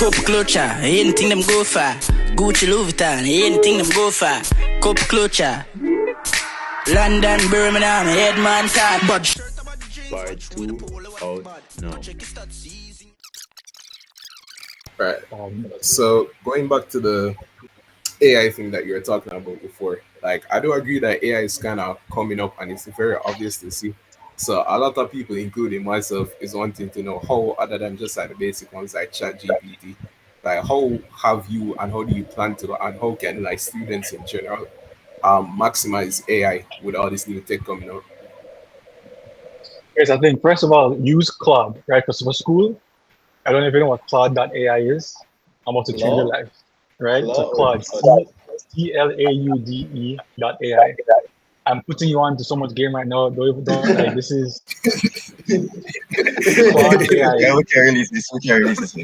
Couple clutcher, anything them go for. Gucci Louis Vuitton, anything them go for. Couple clutcher. London, Birmingham, Headman, Sad. But Part 2 out now. Right. So going back to the AI thing that you were talking about before, like I do agree that AI is kind of coming up and it's very obvious to see. So a lot of people, including myself, is wanting to know how, other than just like the basic ones like ChatGPT, like how have you and how do you plan to and how can like students in general maximize AI with all this new tech coming out? Yes, I think first of all, use Claude, right? Because for school, I don't even know what Claude.ai is. I'm about to change your life, right? So Claude, CLAUDE.ai. I'm putting you on to so much game right now. Don't like this is Claude AI. Yeah, we can release this. CLAUDE. So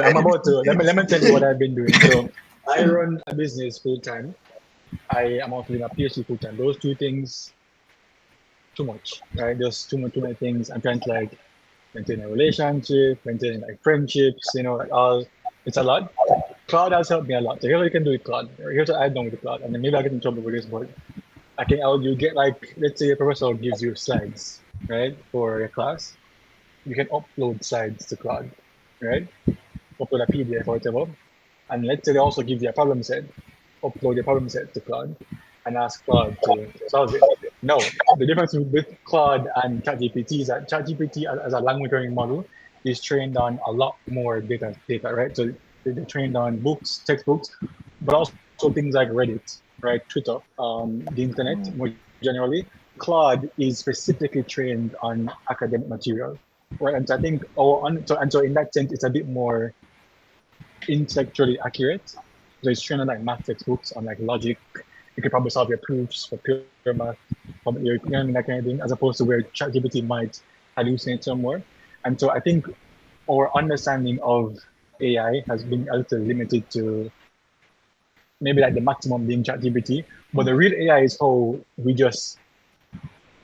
I'm about to let me tell you what I've been doing. So I run a business full time. I am also doing a PhD full time. Those two things, too much, right? There's too many things. I'm trying to like maintain a relationship, maintain like friendships, like all. It's a lot. Cloud has helped me a lot. So here's what you can do with Cloud. Here's what I've done with the Cloud. And then maybe I get in trouble with this, but you get like, let's say your professor gives you slides, right, for your class. You can upload slides to Cloud, right? Upload a PDF or whatever. And let's say they also give you a problem set. Upload your problem set to Cloud and ask Claude to solve it. No, the difference with Claude and ChatGPT is that ChatGPT as a language learning model is trained on a lot more data, right? So they're trained on books, textbooks, but also things like Reddit, right? Twitter, the internet more generally. Claude is specifically trained on academic material, right? And so I think, so in that sense, it's a bit more intellectually accurate. So it's trained on like math textbooks, on like logic. You could probably solve your proofs for pure math, that kind of thing, as opposed to where ChatGPT might hallucinate somewhere. And so I think our understanding of AI has been a little limited to maybe like the maximum being ChatGPT, but the real AI is how we just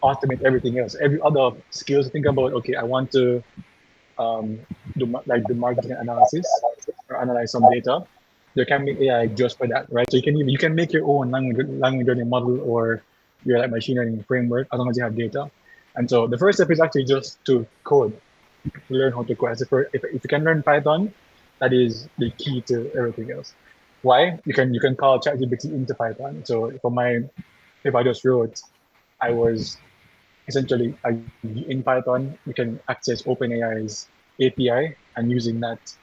automate everything else. Every other skills, think about, okay, I want to do marketing analysis or analyze some data. There can be AI just for that, right? So you can make your own language learning model or your like machine learning framework as long as you have data. And so the first step is actually just to code, learn how to code. If you can learn Python, that is the key to everything else. Why? You can call ChatGPT into Python. So if I just wrote, I was essentially in Python, you can access OpenAI's API and using that,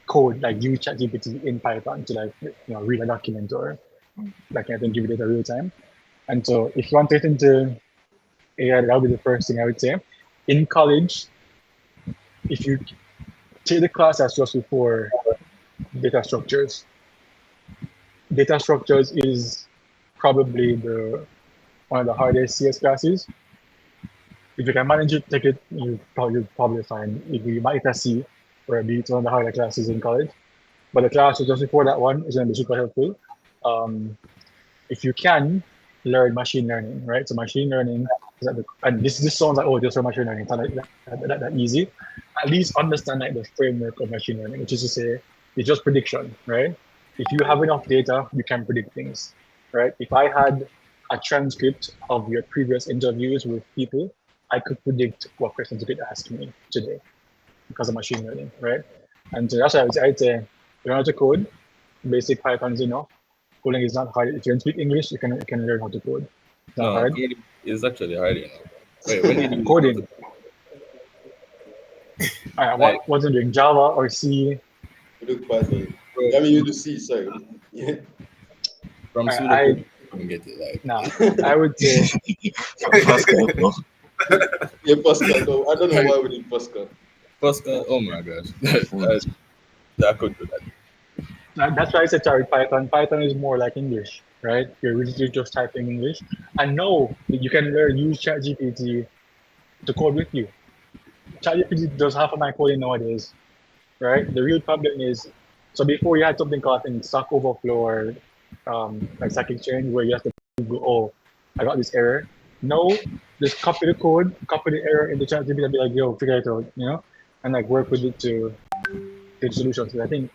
code, like use ChatGPT in Python to like, read a document or like I can give you data real time. And so if you want to get into AI, that would be the first thing I would say. In college, if you take the class that's just before data structures is probably one of the hardest CS classes. If you can manage it, take it, you'll probably find you might get a C or a B. It's one of the harder classes in college. But the class just before that one is going to be super helpful. If you can learn machine learning, right? So machine learning, and this sounds like, just for machine learning, it's not that easy. At least understand like the framework of machine learning, which is to say, it's just prediction, right? If you have enough data, you can predict things, right? If I had a transcript of your previous interviews with people, I could predict what questions you could ask me today because of machine learning, right? And so that's why I'd say, you know how to code, basic Python is enough. Coding is not hard. If you can speak English, you can learn how to code. It's not hard. It's actually hard, Wait, when did you coding? All right, what was it doing? Java or C? Look, Python. I mean, you do C, sorry. Yeah. From school, I couldn't get it. Like, nah, I would say Pascal. Yeah, Pascal. No, I don't know why we need Pascal. Pascal, oh my gosh, I could do that. That's why I said sorry. Python. Python is more like English, right? You're really just typing English. And no, you can use ChatGPT to code with you. ChatGPT does half of my coding nowadays, right? The real problem is, so before you had something called Stack Overflow or like Stack Exchange, where you have to go, oh, I got this error. No, just copy the code, copy the error in the ChatGPT and be like, yo, figure it out, and like work with it to get solutions. So I think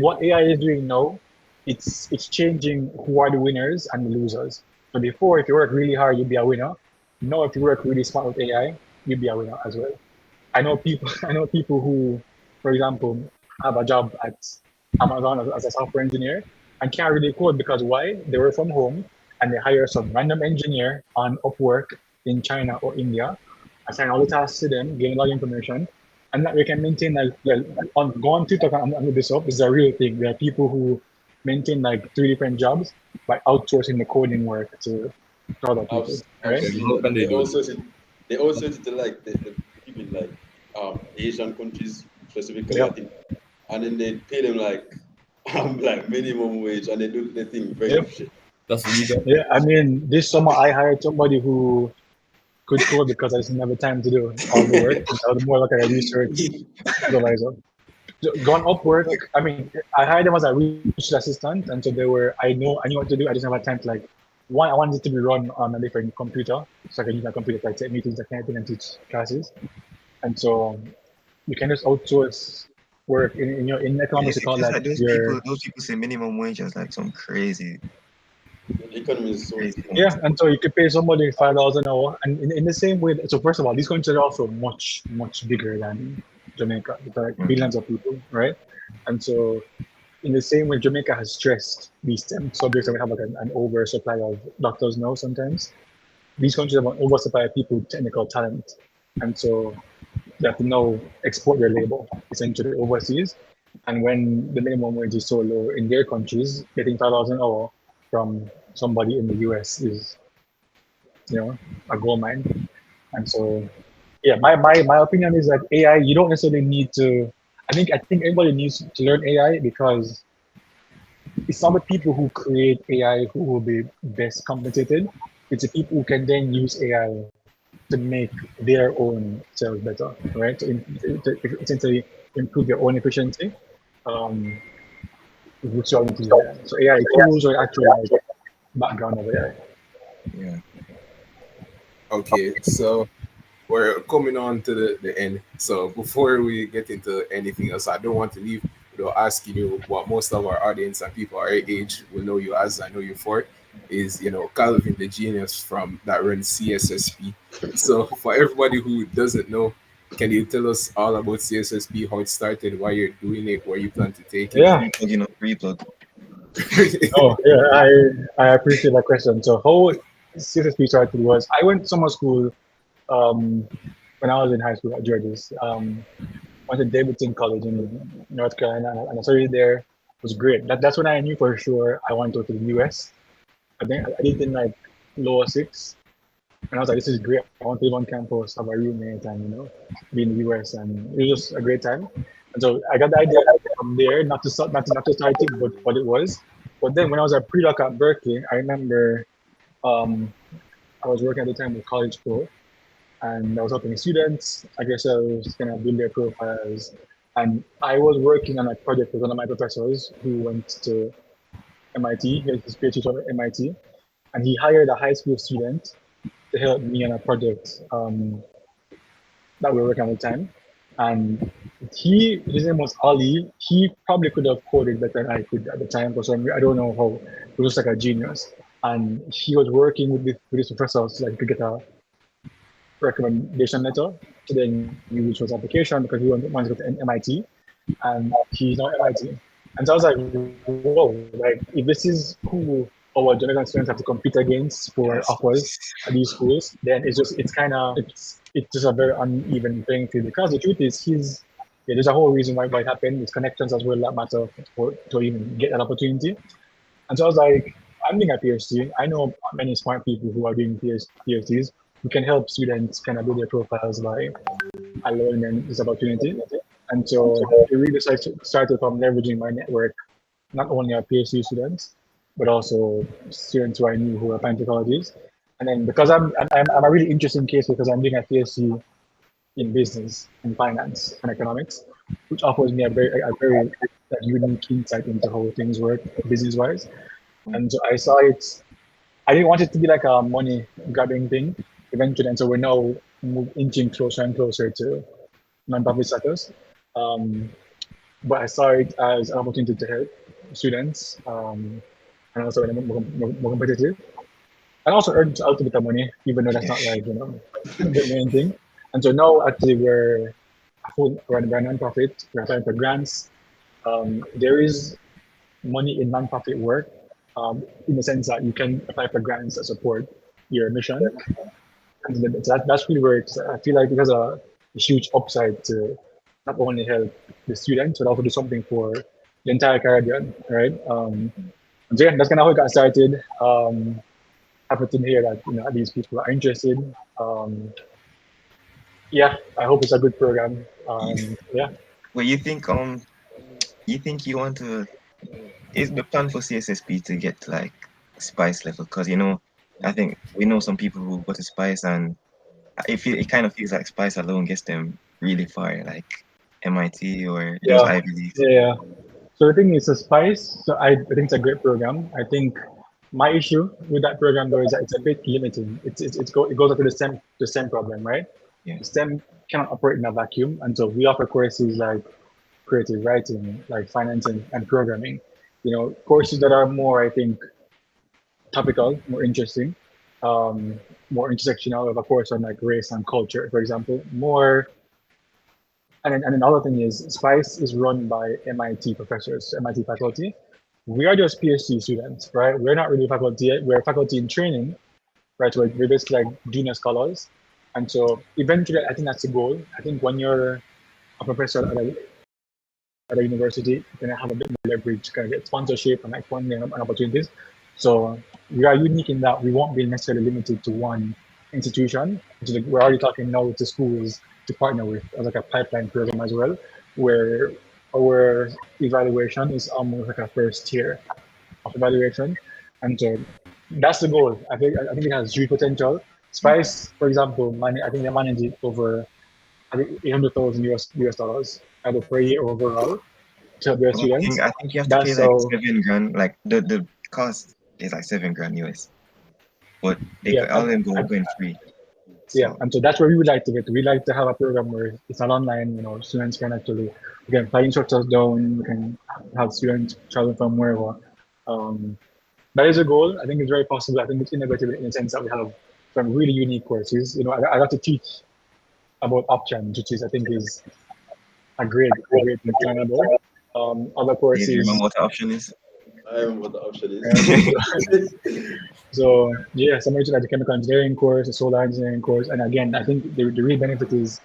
what AI is doing now, it's changing who are the winners and the losers. So before, if you work really hard, you'd be a winner. Now, if you work really smart with AI, you'd be a winner as well. I know people. I know people who, for example, have a job at Amazon as a software engineer and can't really code because why? They were from home and they hire some random engineer on Upwork in China or India, assign all the tasks to them, give them all the information, and that we can maintain like on go on TikTok and look this up. It's a real thing. There are people who maintain like 3 different jobs by outsourcing the coding work to other people. Right? They also did like the people in like Asian countries specifically, Yeah. I think, and then they pay them like minimum wage, and they do the thing very Yep. shit. That's illegal. Yeah, I mean, this summer I hired somebody who could code because I just didn't have the time to do all the work. I was more like a research supervisor. So gone Upwork. I mean, I hired them as a research assistant, and so they were. I knew what to do. I just didn't have time to like. One, I wanted it to be run on a different computer, so I can use my computer to like, take meetings, that kind of thing, and teach classes. And so you can just outsource work in economics. You call It's that like your those people say minimum wage is like some crazy. The economy is so yeah, and so you could pay somebody $5 an hour, and in the same way. So first of all, these countries are also much bigger than Jamaica. It's like billions of people, right? And so in the same way, Jamaica has stressed these STEM subjects, and we have like an oversupply of doctors now. Sometimes these countries have an oversupply of people with technical talent, and so they have to now export their labor essentially overseas. And when the minimum wage is so low in their countries, getting $5 an hour from somebody in the US is, a gold mine. And so, yeah, my opinion is that AI, you don't necessarily need to. I think everybody needs to learn AI because it's not the people who create AI who will be best compensated. It's the people who can then use AI to make their own cells better, right? To essentially improve their own efficiency. Which all need to do that. So AI tools are actually like background of AI. Yeah. Okay, so we're coming on to the end. So before we get into anything else, I don't want to leave without asking you what most of our audience and people our age will know you as. I know you for is Calvin the genius from that runs CSSP. So for everybody who doesn't know, can you tell us all about CSSP, how it started, why you're doing it, where you plan to take it? Yeah. Free plug. Oh yeah, I appreciate that question. So how CSSP started was I went to summer school when I was in high school at George's. Went to Davidson College in North Carolina, and I studied there. It was great. That's when I knew for sure I wanted to go to the US. I think I did in like lower six, and I was like, this is great. I want to live on campus, have a roommate, and be in the US, and it was just a great time. And so I got the idea from there, not to start it, but what it was. But then when I was at pre-doc at Berkeley, I remember I was working at the time with College Pro, and I was helping students, I guess I was kind of build their profiles. And I was working on a project with one of my professors who went to MIT, he had his PhD from MIT, and he hired a high school student to help me on a project that we were working on at the time. And his name was Ali. He probably could have coded better than I could at the time, because I don't know how, he was like a genius. And he was working with this professor so that he could get a recommendation letter to then use his application because he wanted to go to MIT, and he's not MIT. And so I was like, whoa, like if this is who our Jamaican students have to compete against for offers at these schools, then it's just a very uneven playing field, because the truth is there's a whole reason why it happened. It's connections as well that matter to even get that opportunity. And so I was like, I'm doing a PhD. I know many smart people who are doing PhDs who can help students kind of build their profiles by allowing them this opportunity. And so it really started from leveraging my network, not only our PhD students, but also students who I knew who were applying to colleges. And then because I'm a really interesting case, because I'm doing a PhD in business and finance and economics, which offers me a very unique insight into how things work business-wise. And so I saw it. I didn't want it to be like a money grabbing thing eventually, and so we're now inching closer and closer to non-profit status. But I saw it as an opportunity to help students, and also more competitive, and also earn a little bit of money, even though that's not like the main thing. And so now actually we're we're a non-profit. We're applying for grants. There is money in non-profit work, in the sense that you can apply for grants that support your mission. And that's really where I feel like it has a huge upside to not only help the students, but also do something for the entire Caribbean, right? And so yeah, that's kind of how it got started. Happy to hear that these people are interested. Yeah, I hope it's a good program. Yeah. Well, you think you want to? Is the plan for CSSP to get to like Spice level? Because I think we know some people who go to Spice and it kind of feels like Spice alone gets them really far, like MIT or those Ivy Leagues. Yeah. So the thing is, a Spice. So I think it's a great program. I think my issue with that program though is that it's a bit limiting. It goes up to the same problem, right? Yeah. The STEM cannot operate in a vacuum, and so we offer courses like creative writing, like financing and programming. Courses that are more, I think, topical, more interesting, more intersectional. Of a course on like race and culture, for example, more. And another thing is, Spice is run by MIT professors, MIT faculty. We are just PhD students, right? We're not really faculty yet. We're faculty in training, right? So we're basically like junior scholars. And so eventually, I think that's the goal. I think when you're a professor at a university, you're going to have a bit more leverage to kind of get sponsorship and like funding and opportunities. So we are unique in that we won't be necessarily limited to one institution. So we're already talking now to schools to partner with as like a pipeline program as well, where our evaluation is almost like a first tier of evaluation. And so that's the goal. I think it has huge potential. Spice, for example, I think they manage it over $800,000 US dollars either per year or overall to help their students. I think you have to pay like $7,000. Like the cost is like $7,000 US, but all of them going free. So. Yeah, and so that's where we would like to get. We like to have a program where it's not online. Students can actually fly instructors down. We can have students travel from wherever. That is a goal. I think it's very possible. I think it's innovative in the sense that we have some really unique courses. I got to teach about options, which is I think is a great thing to learn about. Other courses. Do you remember what the option is? I remember what the option is. So yeah, some like the chemical engineering course, the solar engineering course, and again, I think the real benefit is,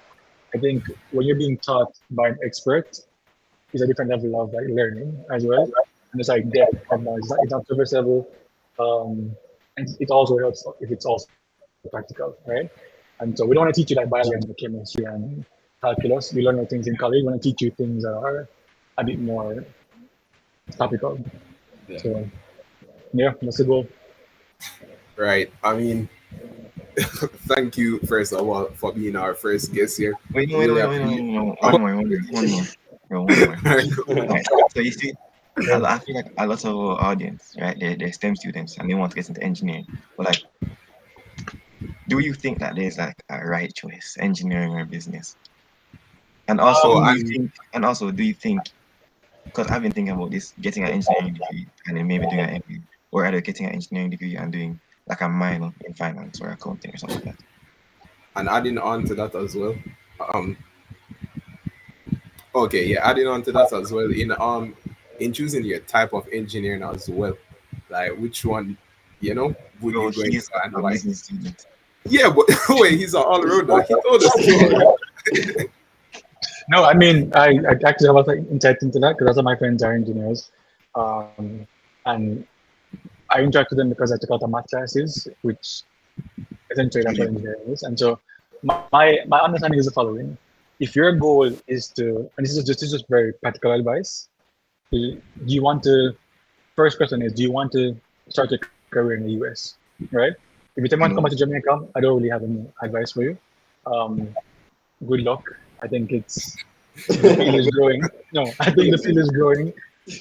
I think when you're being taught by an expert, is a different level of like learning as well, and it's like depth of knowledge. It's not surface level, and it also helps if it's also practical, right? And so we don't want to teach you like biology and chemistry and calculus. We learn things in college. We want to teach you things that are a bit more topical. Yeah. So yeah, that's the goal. Right. I mean, thank you first of all for being our first guest here. Wait. One more. Right. So you see, I feel like a lot of our audience, right? They're STEM students and they want to get into engineering. But like, do you think that there's like a right choice, engineering or business? And also, do you think? Because I've been thinking about this, getting an engineering degree and then maybe doing an MBA, or either getting an engineering degree and doing like a minor in finance or accounting or something like that. And adding on to that as well. Adding on to that as well, in choosing your type of engineering as well, like which one, would you go into and like? Yeah, but wait, he's an all-rounder. He told us. No, I mean, I actually have a lot of insight into that because some of my friends are engineers, and I interact with them because I took out the math classes, which essentially that's what engineering is. And so my understanding is the following: if your goal is to, and this is just very practical advice, do you want to? First question is, do you want to start your career in the US? Right? If you want to come back to Jamaica, I don't really have any advice for you. Good luck. I think the field is growing. No, I think the field is growing.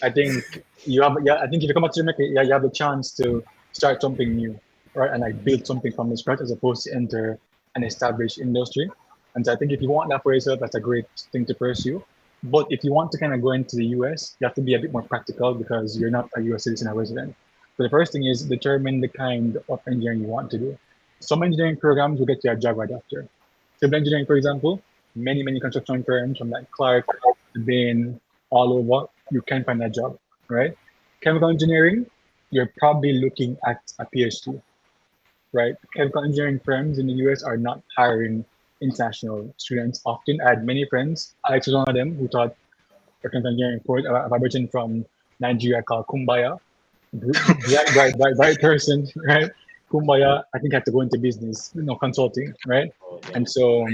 I think I think if you come back to Jamaica, you have the chance to start something new, right? And like build something from the scratch as opposed to enter an established industry. And so I think if you want that for yourself, that's a great thing to pursue. But if you want to kind of go into the US, you have to be a bit more practical because you're not a US citizen or resident. So the first thing is determine the kind of engineering you want to do. Some engineering programs will get you a job right after. Civil engineering, for example, many construction firms from like Clark, Bain, all over, you can find a job, right? Chemical engineering, you're probably looking at a PhD, right? Chemical engineering firms in the US are not hiring international students often. I had many friends, Alex was one of them, who taught chemical engineering course. I have a person from Nigeria called Kumbaya, bright person, right? Kumbaya, I think had to go into business, consulting, right? And so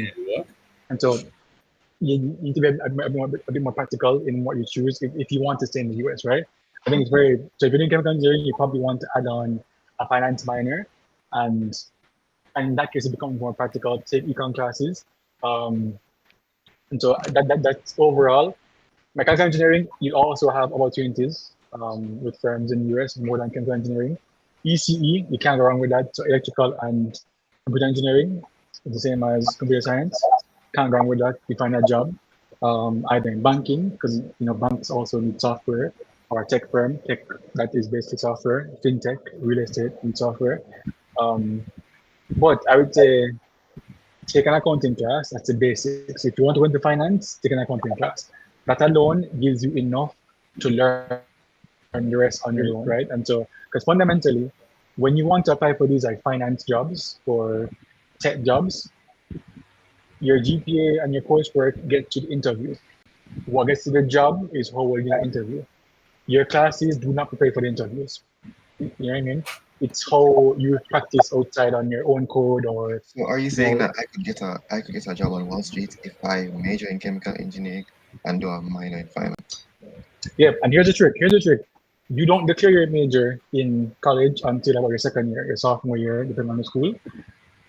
you need to be a bit more practical in what you choose if you want to stay in the US, right? I think it's very, so if you're doing chemical engineering, you probably want to add on a finance minor, and in that case, it becomes more practical, take econ classes. And so that's overall. Mechanical engineering, you also have opportunities with firms in the US more than chemical engineering. ECE, you can't go wrong with that. So electrical and computer engineering is the same as computer science. Can't go wrong with that. You find a job either in banking, because banks also need software, or a tech firm, tech that is basically software, fintech, real estate need software. But I would say take an accounting class. That's the basics. If you want to go into finance, take an accounting class. That alone gives you enough to learn the rest on your own, right? And so, because fundamentally, when you want to apply for these like finance jobs or tech jobs, your GPA and your coursework get to the interview. What gets to the job is how well you interview. Your classes do not prepare for the interviews. You know what I mean? It's how you practice outside on your own code, or. So are you saying that I could get a job on Wall Street if I major in chemical engineering and do a minor in finance? Yeah, and here's the trick. You don't declare your major in college until about your second year, your sophomore year, depending on the school.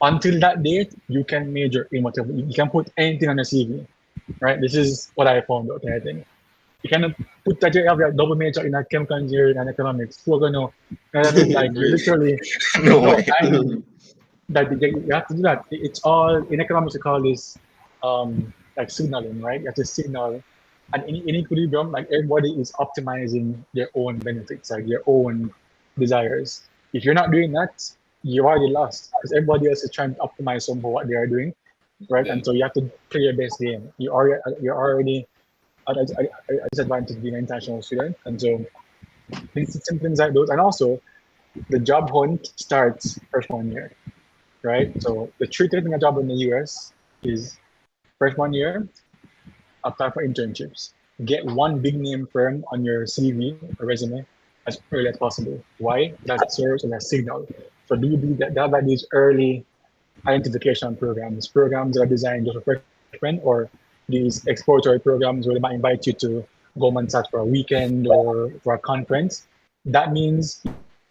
Until that date, you can major in whatever. You can put anything on your CV, right? This is what I found out, I think. You cannot put that you have a double major in a chemical engineering and economics. So like literally way. That you have to do that. It's all in economics. We call this like signaling, right? You have to signal, and in equilibrium, like everybody is optimizing their own benefits, like their own desires. If you're not doing that, you're already lost, because everybody else is trying to optimize somehow what they are doing, right? And so you have to play your best game. You're already at a disadvantage being an international student, and so things like those. And also, the job hunt starts freshman year, right? So the trick to getting a job in the US is freshman year, apply for internships. Get one big name firm on your CV or resume as early as possible. Why? That serves as a signal. So do that have these early identification programs that are designed just for freshmen, or these exploratory programs where they might invite you to Goldman Sachs for a weekend or for a conference. That means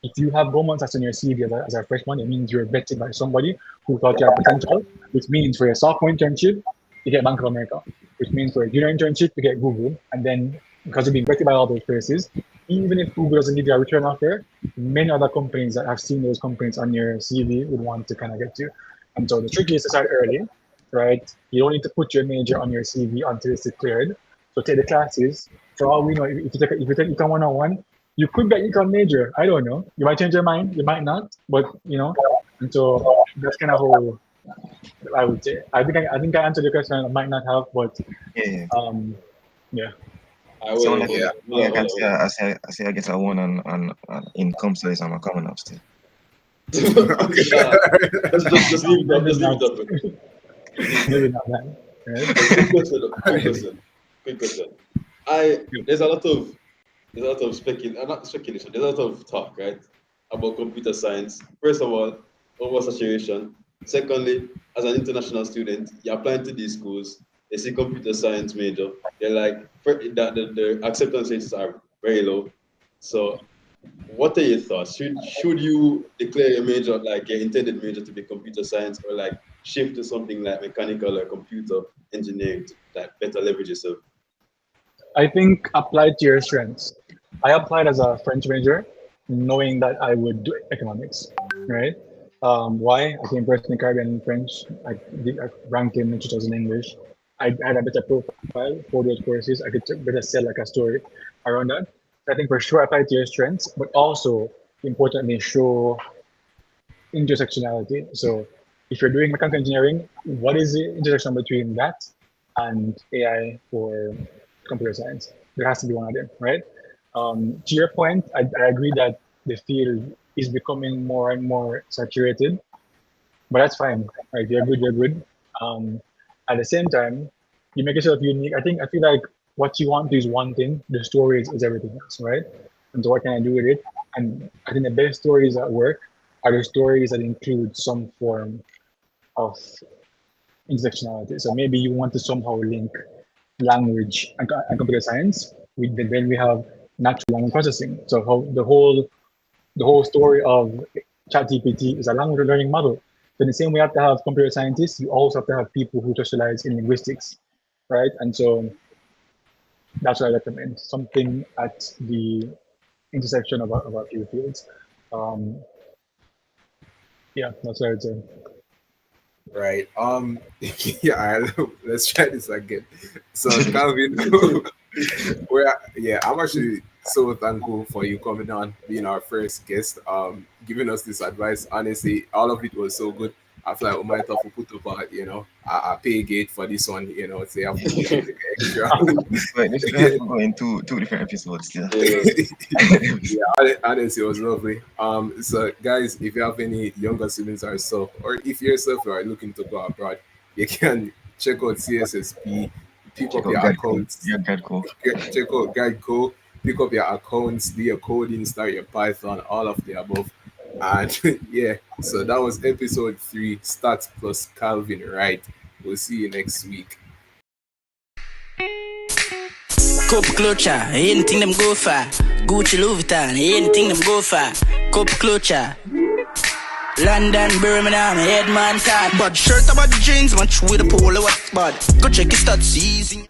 if you have Goldman Sachs on your CV as a freshman, it means you're vetted by somebody who thought you had potential, which means for your sophomore internship, you get Bank of America, which means for a junior internship, you get Google. And then because you're being vetted by all those places, even if Google doesn't give you a return offer, many other companies that have seen those companies on your CV would want to kind of get you. And so the trick is to start early, right? You don't need to put your major on your CV until it's declared. So take the classes. For all we know, if you take Econ 101, you could get Econ major. I don't know. You might change your mind. You might not. But, and so that's kind of how I would say. I think I answered the question. I might not have, but yeah. I So will. I say I get a one on income, so I'm coming up still. Just leave that. Maybe not that. Right? Quick question. There's a lot of speculation. There's a lot of talk, right, about computer science. First of all, oversaturation. Secondly, as an international student, you're applying to these schools. They see computer science major. They're like, the acceptance rates are very low. So, what are your thoughts? Should you declare your major, like your intended major, to be computer science, or like shift to something like mechanical or computer engineering to like better leverage yourself? I think apply to your strengths. I applied as a French major, knowing that I would do economics, right? Why? I came first in Caribbean and French. I ranked in 2000 English. I had a better profile for those courses. I could better sell like a story around that. So I think for sure apply to your strengths, but also importantly show intersectionality. So if you're doing mechanical engineering, what is the intersection between that and AI for computer science? There has to be one of them, right? To your point, I agree that the field is becoming more and more saturated, but that's fine, right? You're good, you're good. At the same time, you make yourself unique. I feel like what you want to is one thing, the story is everything else, right? And so what can I do with it? And I think the best stories that work are the stories that include some form of intersectionality. So maybe you want to somehow link language and computer science. Then we have natural language processing. So how the whole story of ChatGPT is a language learning model. So in the same way you have to have computer scientists, you also have to have people who specialize in linguistics, right? And so that's what I recommend, something at the intersection of a few fields. Yeah, that's what I would say. Right. Yeah. Let's try this again. So, Calvin, I'm actually so thankful for you coming on, being our first guest, giving us this advice. Honestly, all of it was so good. I feel like we might have to put up a pay gate for this one, say have to put extra. But this should have to go in two different episodes still. Yeah, honestly, it was lovely. So guys, if you have any younger siblings or so, or if yourself are looking to go abroad, you can check out CSSP, pick up your accounts. Yeah, Gadco. Check out Gadco, pick up your accounts, do your coding, start your Python, all of the above. And yeah, so that was episode 3, Stats plus Calvin Wright. We'll see you next week. Cup clutcher, anything them go for. Gucci Louis Vuitton, anything them go for. Cup clutcher. London, Birmingham, headman tan. But shirt about the jeans, match with a polo, what's bad. Go check your stats, easy.